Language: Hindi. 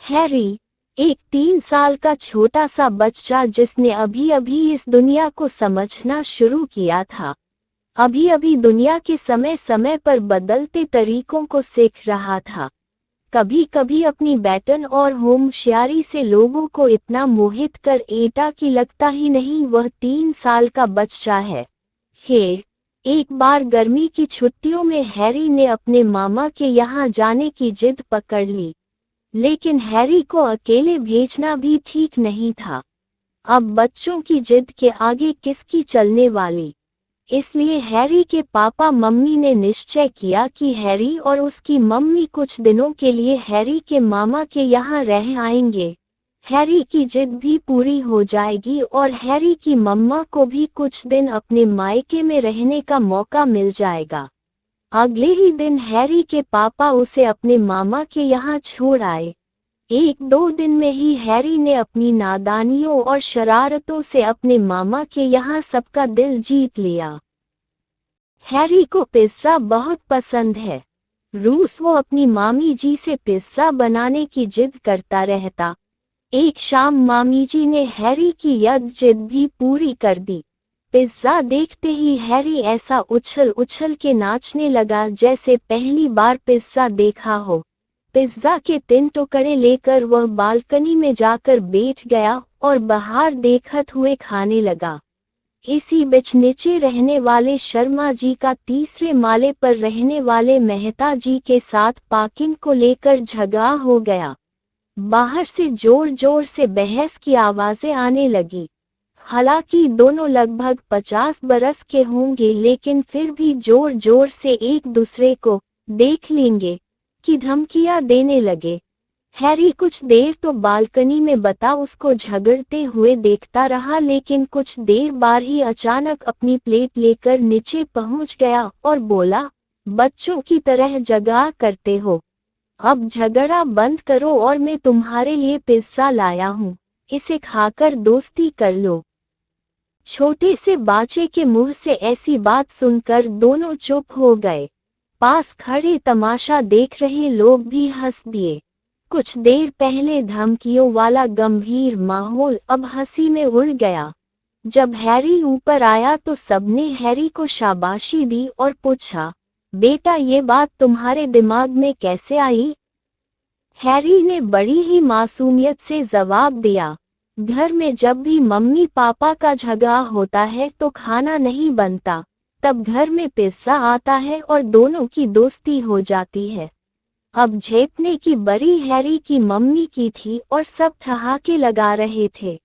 हैरी, एक 3 साल का छोटा सा बच्चा जिसने अभी अभी इस दुनिया को समझना शुरू किया था, अभी अभी दुनिया के समय समय पर बदलते तरीकों को सीख रहा था। कभी कभी अपनी बैटन और होशियारी से लोगों को इतना मोहित कर एटा कि लगता ही नहीं वह 3 साल का बच्चा है। एक बार गर्मी की छुट्टियों में हैरी ने अपने मामा के यहाँ जाने की जिद पकड़ ली, लेकिन हैरी को अकेले भेजना भी ठीक नहीं था। अब बच्चों की जिद के आगे किसकी चलने वाली। इसलिए हैरी के पापा मम्मी ने निश्चय किया कि हैरी और उसकी मम्मी कुछ दिनों के लिए हैरी के मामा के यहाँ रह आएंगे। हैरी की जिद भी पूरी हो जाएगी और हैरी की मम्मा को भी कुछ दिन अपने मायके में रहने का मौका मिल जाएगा। अगले ही दिन हैरी के पापा उसे अपने मामा के यहाँ छोड़ आए। 1-2 दिन में ही हैरी ने अपनी नादानियों और शरारतों से अपने मामा के यहाँ सबका दिल जीत लिया। हैरी को पिज्जा बहुत पसंद है। रोज वो अपनी मामी जी से पिज्जा बनाने की जिद करता रहता। एक शाम मामी जी ने हैरी की यह जिद भी पूरी कर दी। पिज्जा देखते ही हैरी ऐसा उछल उछल के नाचने लगा जैसे पहली बार पिज्जा देखा हो। पिज्जा के 3 टुकड़े लेकर वह बालकनी में जाकर बैठ गया और बाहर देखते हुए खाने लगा। इसी बीच नीचे रहने वाले शर्मा जी का तीसरे माले पर रहने वाले मेहता जी के साथ पार्किंग को लेकर झगड़ा हो गया। बाहर से जोर जोर से बहस की आवाजें आने लगी। हालांकि दोनों लगभग 50 बरस के होंगे, लेकिन फिर भी जोर जोर से एक दूसरे को देख लेंगे की धमकियां देने लगे। हैरी कुछ देर तो बालकनी में बता उसको झगड़ते हुए देखता रहा, लेकिन कुछ देर बाद ही अचानक अपनी प्लेट लेकर नीचे पहुंच गया और बोला, बच्चों की तरह झगड़ा करते हो, अब झगड़ा बंद करो और मैं तुम्हारे लिए पिज्जा लाया हूँ, इसे खाकर दोस्ती कर लो। छोटे से बच्चे के मुंह से ऐसी बात सुनकर दोनों चुप हो गए। पास खड़े तमाशा देख रहे लोग भी हंस दिए। कुछ देर पहले धमकियों वाला गंभीर माहौल अब हंसी में उड़ गया। जब हैरी ऊपर आया तो सबने हैरी को शाबाशी दी और पूछा, बेटा ये बात तुम्हारे दिमाग में कैसे आई? हैरी ने बड़ी ही मासूमियत से जवाब दिया, घर में जब भी मम्मी पापा का झगड़ा होता है तो खाना नहीं बनता, तब घर में पिज्जा आता है और दोनों की दोस्ती हो जाती है। अब झेपने की बरी हैरी की मम्मी की थी और सब ठहाके लगा रहे थे।